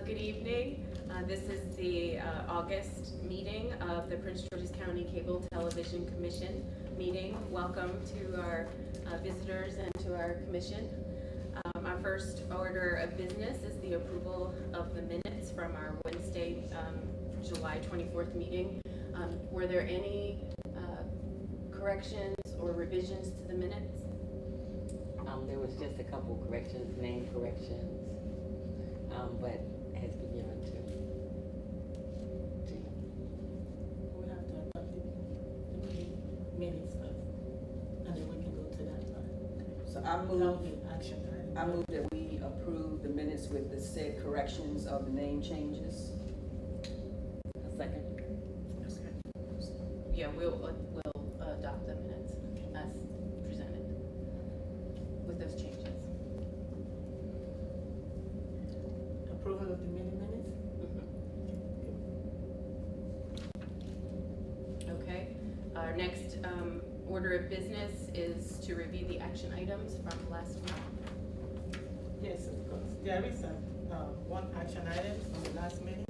Good evening. This is the August meeting of the Prince George's County Cable Television Commission meeting. Welcome to our visitors and to our commission. Our first order of business is the approval of the minutes from our Wednesday, July 24th meeting. Were there any corrections or revisions to the minutes? There was just a couple corrections, name corrections, but has been given to you. We have to adopt the minutes first, and then we can go to that part. So That will be action item. I move that we approve the minutes with the said corrections of the name changes. A second. Yeah, we'll adopt the minutes as presented with those changes. Approval of the minutes? Okay. Our next order of business is to review the action items from last month. Yes, of course. There is one action item from the last meeting.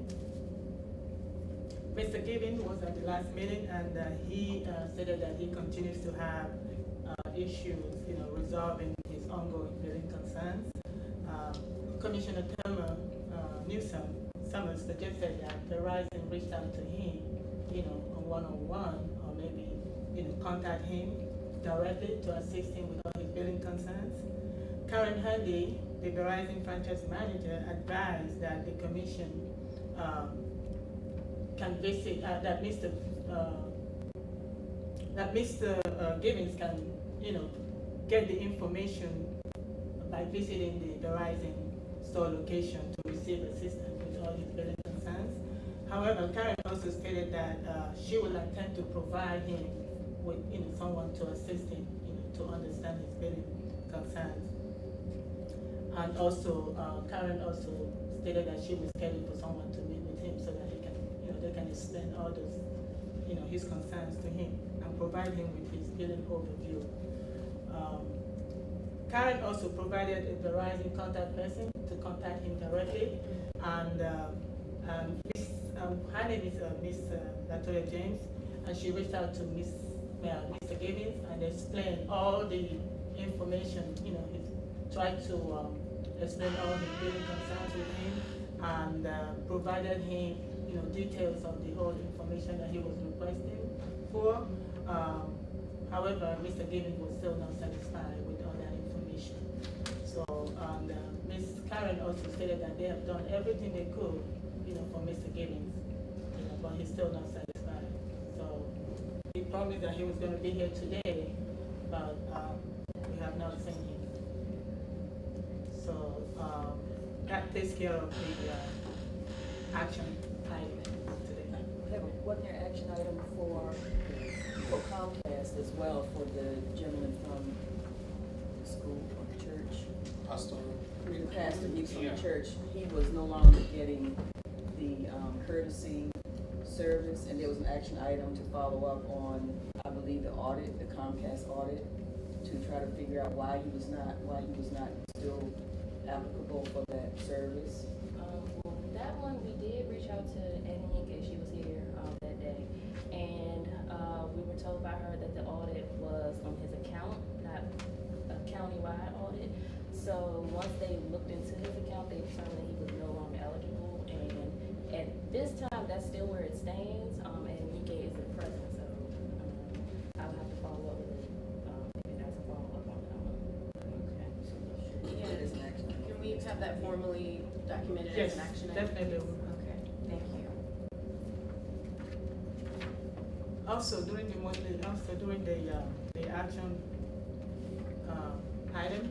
Mr. Gibbon was at the last meeting, and he stated that he continues to have issues, resolving his ongoing billing concerns. Commissioner Summers suggested that Verizon reached out to him, on one-on-one, or maybe, contact him directly to assist him with all his billing concerns. Karen Handy, the Verizon franchise manager, advised that the commission can visit, that Mr. Gibbons can, get the information by visiting the Verizon store location to receive assistance with all his billing concerns. However, Karen also stated that she would attempt to provide him with, someone to assist him, to understand his billing concerns. And also, Karen also stated that she was scheduled for someone to meet with him so that he can, they can explain all those, his concerns to him and provide him with his billing overview. Karen also provided a Verizon contact person to contact him directly, and her name is Miss Latoya James, and she reached out to Mr. Gibbons and explained all the information. He tried to explain all the billing concerns with him and provided him, details of the whole information that he was requesting for. However, Mr. Gibbons was still not satisfied with all that information. So, Ms. Karen also stated that they have done everything they could, for Mr. Gibbons, but he's still not satisfied. So, he promised that he was going to be here today, but we have not seen him. So, that takes care of the action item today. Wasn't there action item for Comcast as well for the gentleman from the school or the church? Pastor. The pastor, he was from the church. He was no longer getting the courtesy service, and there was an action item to follow up on, I believe, the audit, the Comcast audit, to try to figure out why he was not still applicable for that service. Well, that one we did reach out to Annie because she was here that day, and we were told by her that the audit was on his account, not a countywide audit. So once they looked into his account, they determined that he was no longer eligible, and at this time, that's still where it stands, and Nike isn't present, so I would have to follow up with maybe that's a follow-up on that one. Okay. Yeah, it is an action item. Can we have that formally documented Yes, as an action item? definitely. Okay, thank you. Also during the action item.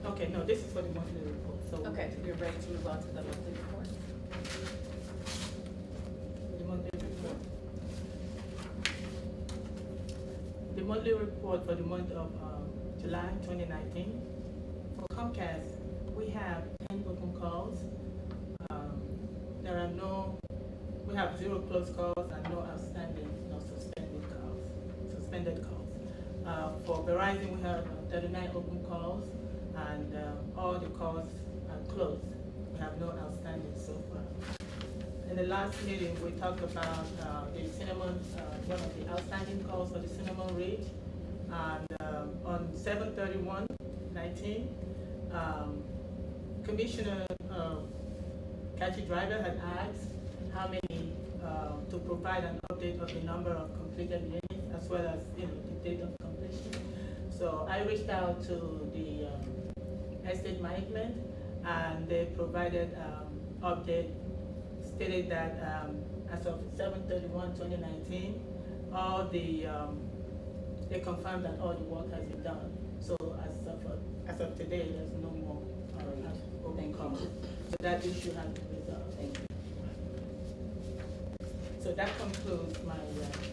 Okay, no, this is for the monthly report. So Okay, you're ready to move on to the monthly report? the monthly report. The monthly report for the month of July 2019. For Comcast, we have 10 open calls. We have 0 closed calls and no outstanding, no suspended calls. For Verizon, we have 39 open calls, and all the calls are closed. We have no outstanding so far. In the last meeting, we talked about the cinnamon, one of the outstanding calls for the cinnamon ridge. And on 7/31/19, Commissioner Catchy Driver had asked how many to provide an update of the number of completed units as well as the date of completion. So I reached out to the estate management, and they provided update stated that as of 7/31/2019, all the they confirmed that all the work has been done. So as of today, there's no more open calls. So that issue has been resolved. Thank you. So that concludes my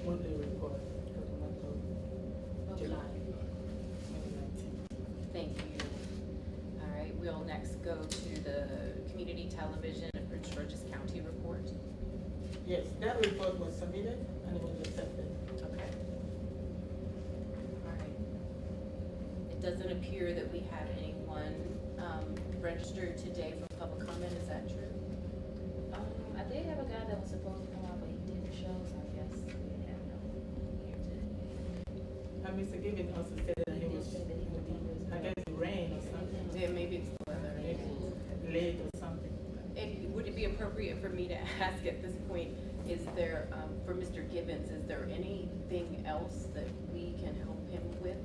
monthly report for the month of July 2019. Thank you. All right, we'll next go to the Community Television of Prince George's County report. Yes, that report was submitted and it was accepted. Okay. All right. It doesn't appear that we have anyone registered today for public comment. Is that true? I did have a guy that was supposed to come out, but he didn't show, so I guess we didn't have no here today. And Mr. Gibbons also said that he He did was, say that he would be here. I guess, the rain or something. Yeah, maybe it's the weather. Maybe late or something. Would it be appropriate for me to ask at this point, is there, for Mr. Gibbons, is there anything else that we can help him with?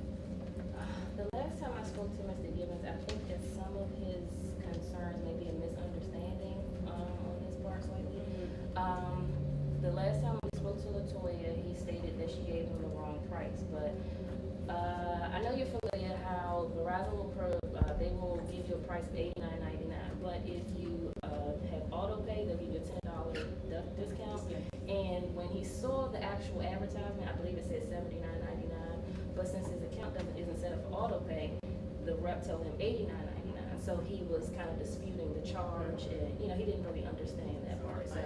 The last time I spoke to Mr. Gibbons, I think that some of his concerns may be a misunderstanding on his part slightly. The last time we spoke to LaToya, he stated that she gave him the wrong price, but I know you're familiar how Verizon will they will give you a price of $89.99, but if you have auto pay, they'll give you a $10 discount. And when he saw the actual advertisement, I believe it said $79.99, but since his account isn't set up for auto pay, the rep told him $89.99. So he was kind of disputing the charge, and he didn't really understand that part. So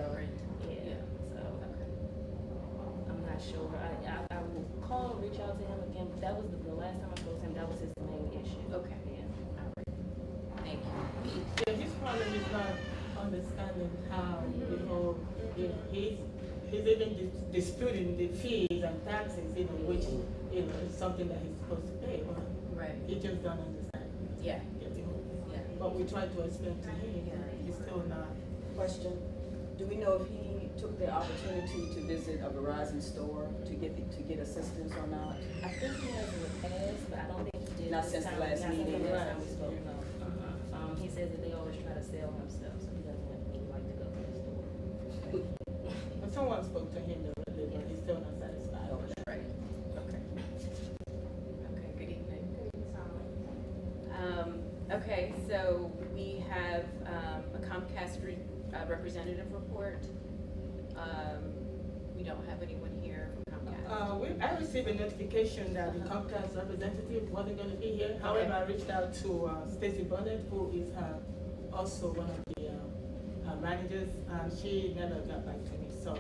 yeah, so I'm not sure. I will call and reach out to him again. But that was the last time I spoke to him. That was his main issue. Okay. Yeah. All right. Thank you. Yeah, his problem is not understanding how the whole, he's even disputing the fees and taxes, which, is something that he's supposed to pay, but Right. he just don't understand. Yeah. Yeah. But we tried to explain to him, he's still not. Question, do we know if he took the opportunity to visit a Verizon store to get assistance or not? I think he has in the past, but I don't think he did. Not this since the time. last Not since meeting. the last time we spoke, no. He says that they always try to sell him stuff, so he doesn't really like to go to the store. But someone spoke to him directly, but he's still not satisfied. Right. Okay. Okay, good evening. Okay, so we have a Comcast representative report. We don't have anyone here from Comcast. I received a notification that the Comcast representative wasn't going to be here. However, I reached out to Stacy Bonnet, who is also one of the managers, and she never got back to me. So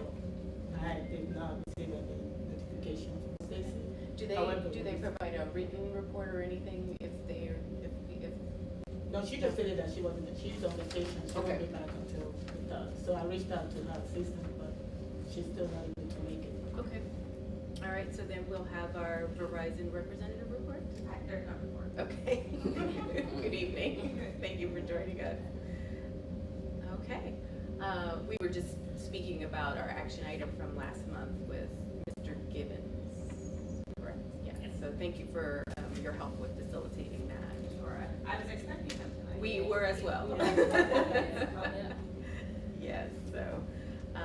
I did not receive any notification from Stacy. Do they provide a written report or anything if they're if No, she just said that she's on vacation. She Okay. won't be back until the 3rd. So I reached out to her assistant, but she's still not able to make it. Okay. All right, so then we'll have our Verizon representative report? There's no report. Okay. Good evening. Thank you for joining us. Okay. We were just speaking about our action item from last month with Mr. Gibbons. Correct? Yes. So thank you for your help with facilitating that. Sure, I was expecting them tonight. We were as well. Yeah. Yes, so, I,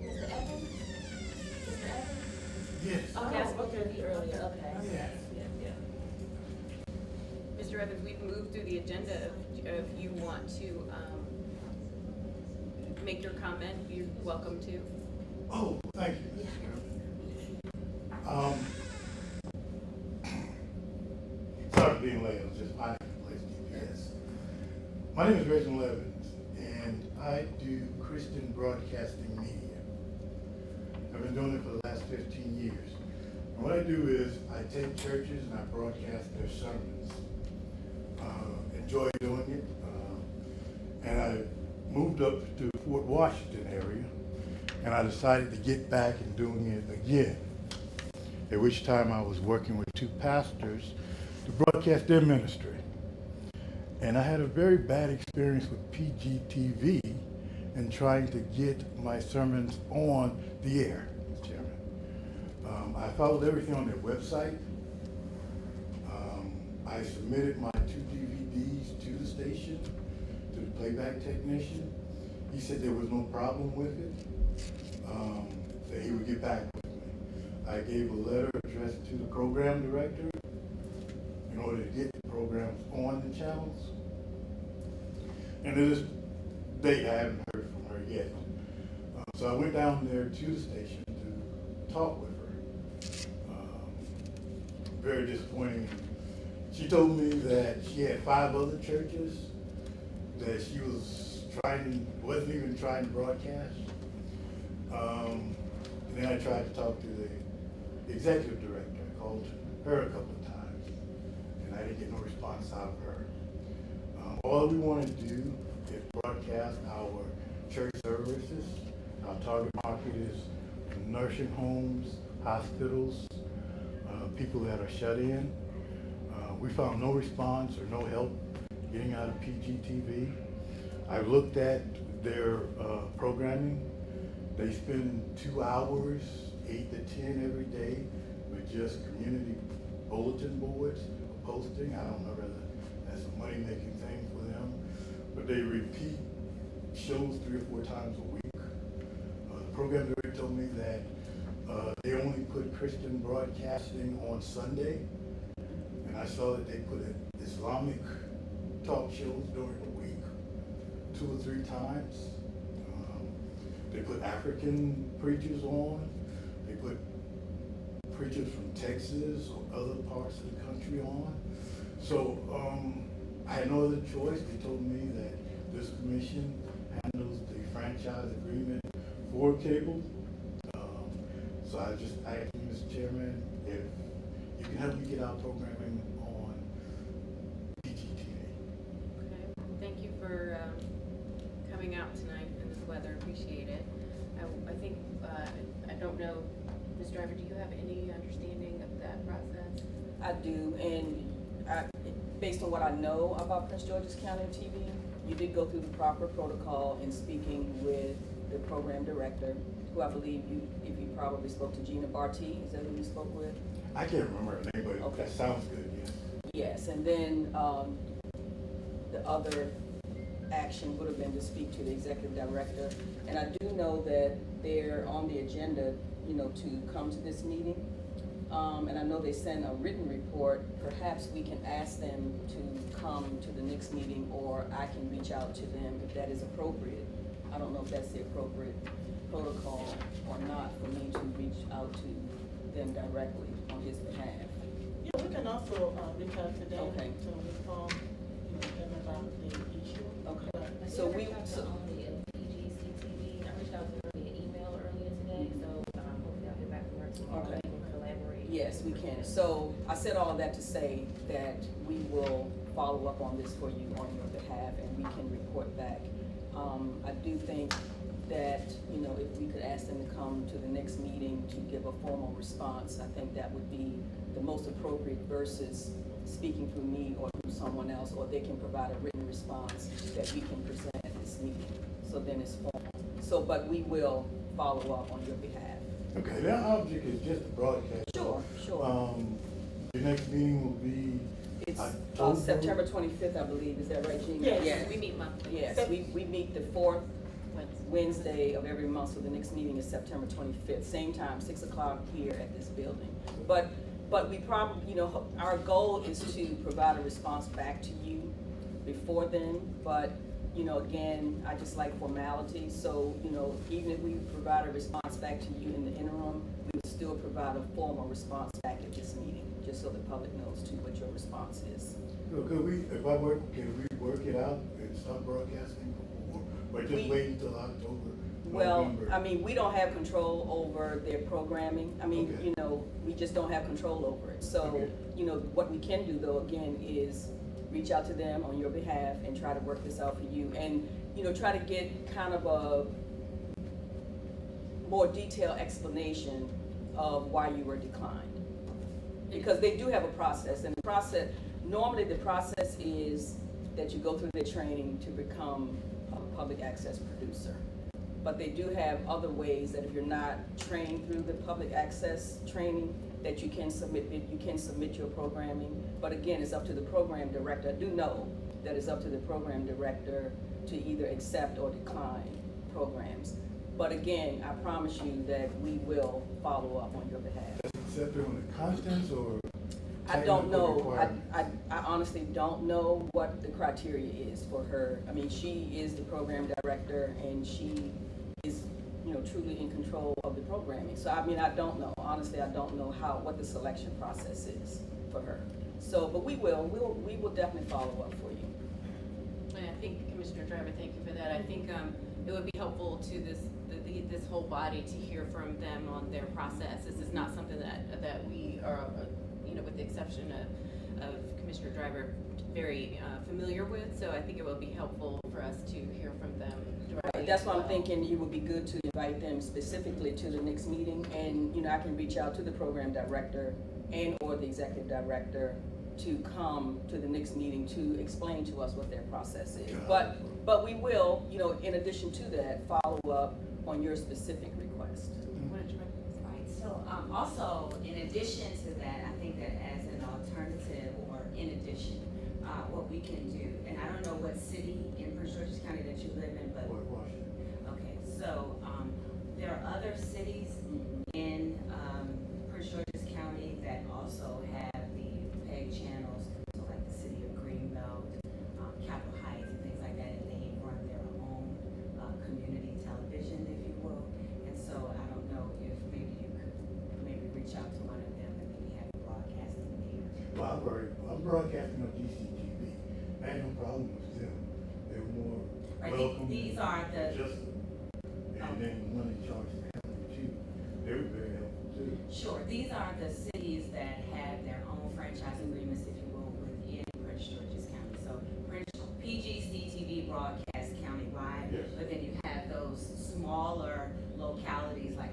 Mr. Evans? Mr. Evans? Yes. Okay, I spoke to you earlier, okay. Yes. Mr. Evans, we've moved through the agenda. If you want to, make your comment, you're welcome to. Oh, thank you. Sorry for being late, I was just finding a place to GPS. My name is Reginald Evans, and I do Christian broadcasting media. I've been doing it for the last 15 years. And what I do is I take churches and I broadcast their sermons. Enjoy doing it. And I moved up to Fort Washington area, and I decided to get back and doing it again. At which time I was working with two pastors to broadcast their ministry. And I had a very bad experience with PGTV and trying to get my sermons on the air, Mr. Chairman. I followed everything on their website. I submitted my 2 DVDs to the station, to the playback technician. He said there was no problem with it, that he would get back with me. I gave a letter addressed to the program director in order to get the programs on the channels. And to this date, I haven't heard from her yet. So I went down there to the station to talk with her. Very disappointing. She told me that she had 5 other churches that she wasn't even trying to broadcast. And then I tried to talk to the executive director. I called her a couple of times, and I didn't get no response out of her. All we want to do is broadcast our church services. Our target market is nursing homes, hospitals, people that are shut in. We found no response or no help getting out of PGTV. I looked at their programming. They spend 2 hours, 8 to 10 every day with just community bulletin boards posting. I don't know whether that's a money-making thing for them, but they repeat shows 3 or 4 times a week. The program director told me that they only put Christian broadcasting on Sunday, and I saw that they put Islamic talk shows during the week 2 or 3 times. They put African preachers on. They put preachers from Texas or other parts of the country on. So I had no other choice. They told me that this commission handles the franchise agreement for cable. So I just asked you, Mr. Chairman, if you can help me get our programming on PGTV. Okay, thank you for coming out tonight in this weather, appreciate it. I think, I don't know, Ms. Driver, do you have any understanding of that process? I do, and based on what I know about Prince George's County TV, you did go through the proper protocol in speaking with the program director, who I believe if you probably spoke to Gina Barty, is that who you spoke with? I can't remember her name, but Okay. that sounds good, yes. Yes, and then the other action would have been to speak to the executive director. And I do know that they're on the agenda, to come to this meeting. And I know they sent a written report. Perhaps we can ask them to come to the next meeting, or I can reach out to them if that is appropriate. I don't know if that's the appropriate protocol or not for me to reach out to them directly on his behalf. Yeah, we can also reach out to them Okay. to inform them about the issue. Okay. But- So we, reached out to only PGCTV. I reached out to her via email earlier today, so hopefully I'll get back from her tomorrow. Okay. We can collaborate. yes, we can. So I said all of that to say that we will follow up on this for you on your behalf, and we can report back. I do think that, if we could ask them to come to the next meeting to give a formal response, I think that would be the most appropriate versus speaking through me or through someone else, or they can provide a written response that we can present at this meeting. So then it's formal. So, but we will follow up on your behalf. Okay, their object is just to broadcast. Sure. The next meeting will be It's October? September 25th, I believe. Is that right, Gina? Yes. We meet monthly. Yes, we meet the 4th Wednesday of every month, so the next meeting is September 25th, same time, 6 o'clock here at this building. But we probably, our goal is to provide a response back to you before then, but, again, I just like formality, so, even if we provide a response back to you in the interim, we would still provide a formal response back at this meeting, just so the public knows too what your response is. So can we work it out and start broadcasting before, or just We- wait until October, Well, November? I mean, we don't have control over their programming. I mean, Okay. we just don't have control over it. So, Okay. What we can do though, again, is reach out to them on your behalf and try to work this out for you. And, try to get kind of a more detailed explanation of why you were declined. Because they do have a process, and normally the process is that you go through the training to become a public access producer. But they do have other ways that if you're not trained through the public access training, that you can submit your programming. But again, it's up to the program director. I do know that it's up to the program director to either accept or decline programs. But again, I promise you that we will follow up on your behalf. Except on the contents or I don't technical know, requirements? I honestly don't know what the criteria is for her. I mean, she is the program director and she is, truly in control of the programming. So I mean, I don't know, honestly, I don't know what the selection process is for her. So, but we will definitely follow up for you. And I think, Commissioner Driver, thank you for that. I think it would be helpful to this whole body to hear from them on their process. This is not something that we are, with the exception of Commissioner Driver, very familiar with. So I think it will be helpful for us to hear from them directly. That's as why I'm well. thinking it would be good to invite them specifically to the next meeting, and I can reach out to the program director and or the executive director to come to the next meeting to explain to us what their process is. But we will, in addition to that, follow up on your specific request. Right, so, also, in addition to that, I think that as an alternative or in addition, what we can do, and I don't know what city in Prince George's County that you live in, but, Port Washington. okay, so, there are other cities in, Prince George's County that also have the PEG channels, so like the city of Greenbelt, Capitol Heights and things like that, and they run their own, community television, if you will. And so I don't know if maybe you could maybe reach out to one of them and maybe have broadcasting there. Well, I'm broadcasting on GCTV. I had no problem with them. They were more Right, welcome. these are the- Just, and then one in charge of the county too. They were very helpful too. Sure, these are the cities that have their own franchise agreements, if you will, within Prince George's County. So PGCTV broadcasts countywide, Yes. but then you have those smaller localities like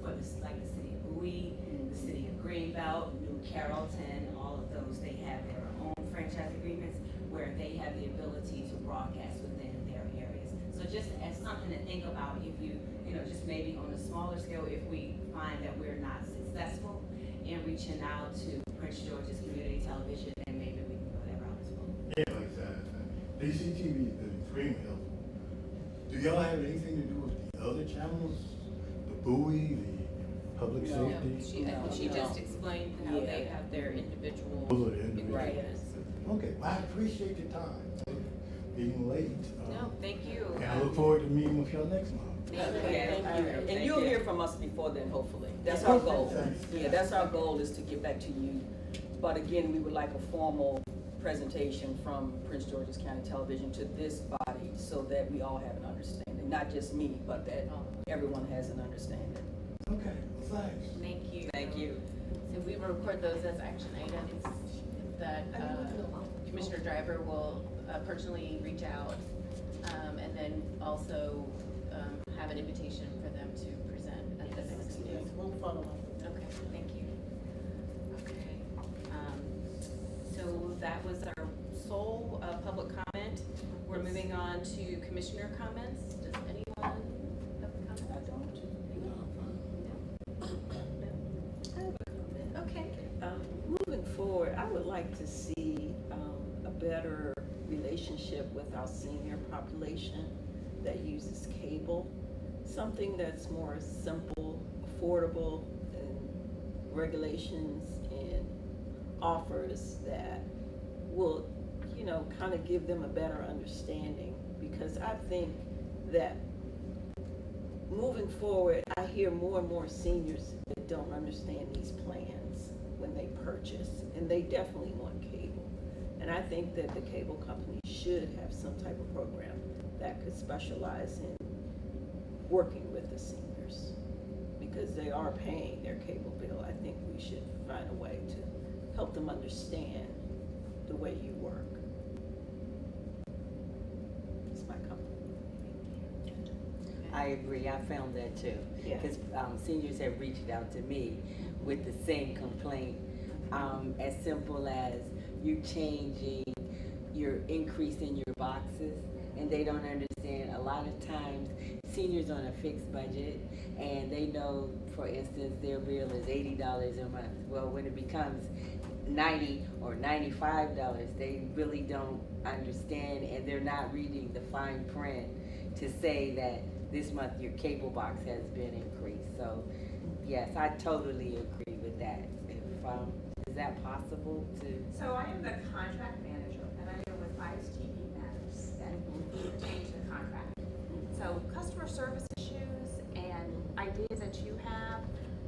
for like the city of Bowie, the city of Greenbelt, New Carrollton, all of those, they have their own franchise agreements where they have the ability to broadcast within their areas. So just as something to think about, if you just maybe on a smaller scale, if we find that we're not successful in reaching out to Prince George's Community Television, then maybe we can go that route as well. Yeah, like that. DCTV has been extremely helpful. Do y'all have anything to do with the other channels? The Bowie, the public No. safety? I think she No. just explained how they Yeah. have their individual Those are the individual. agreements. Okay, well, I appreciate your time. Being late. No, thank you. And I look forward to meeting with y'all next month. Thank you. Thank you. All right, And thank you'll you. hear from us before then, hopefully. That's Yeah. our goal. Thanks. Yeah, that's our goal, is to get back to you. But again, we would like a formal presentation from Prince George's County Television to this body so that we all have an understanding, not just me, but that everyone has an understanding. Okay, well, thanks. Thank you. Thank you. So we will record those as action items that Commissioner Driver will personally reach out, and then also have an invitation for them to present at the next Yes, meeting. we'll follow up. Okay, thank you. Okay, so that was our sole public comment. We're moving on to commissioner comments. Does anyone have a comment? I don't. I have a comment. Okay. Moving forward, I would like to see a better relationship with our senior population that uses cable. Something that's more simple, affordable, and regulations and offers that will, kind of give them a better understanding. Because I think that moving forward, I hear more and more seniors that don't understand these plans when they purchase, and they definitely want cable. And I think that the cable company should have some type of program that could specialize in working with the seniors, because they are paying their cable bill. I think we should find a way to help them understand the way you work. It's my comment. I agree, I found that too. Yeah. Because seniors have reached out to me with the same complaint, as simple as you you're increasing your boxes, and they don't understand. A lot of times, seniors on a fixed budget, and they know, for instance, their bill is $80 a month. Well, when it becomes $90 or $95, they really don't understand, and they're not reading the fine print to say that this month your cable box has been increased. So, yes, I totally agree with that. Is that possible to? So I am the contract manager, and I deal with ISTV matters that pertain to the contract. So customer service issues and ideas that you have,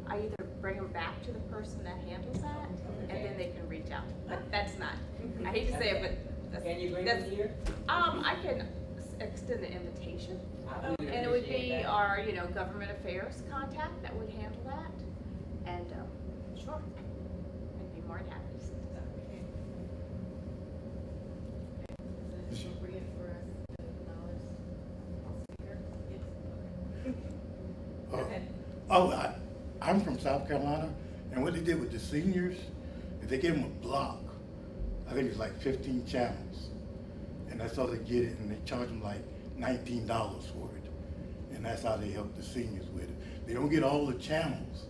I either bring them back to the person that handles that, and then they can reach out. But that's not, I hate to say it, but that's. Can you bring that's- them here? I can extend the invitation. I And it would appreciate be that. our, government affairs contact that would handle that. And, sure, I'd be more than happy to. Is it appropriate for us to acknowledge the speaker? Yes. Okay. I'm from South Carolina, and what they did with the seniors is they gave them a block. I think it's like 15 channels, and that's how they get it, and they charge them like $19 for it, and that's how they help the seniors with it. They don't get all the channels,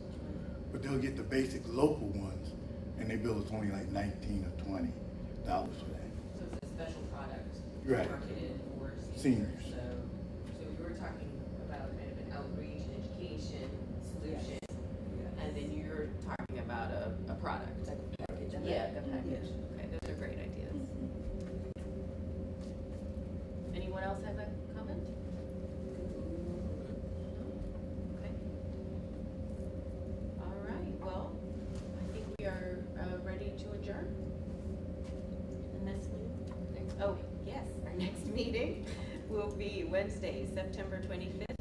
but they'll get the basic local ones, and they bill us only like $19 or $20 for that. So it's a special product. Right. Marketed for Seniors. So we were talking about kind of an outreach and education solution, and then you're talking about a product. Like a package. Yeah, the package. Yeah. Okay, those are great ideas. Anyone else have a comment? Okay. All right, well, I think we are ready to adjourn. The next meeting? Oh, yes, our next meeting will be Wednesday, September 25th,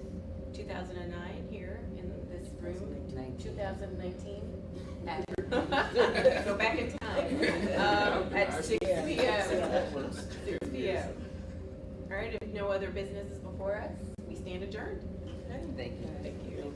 2009, here in this room. 2019. Go back in time. At 6 p.m. 6 p.m. All right, if no other business is before us, we stand adjourned. Thank you. Thank you.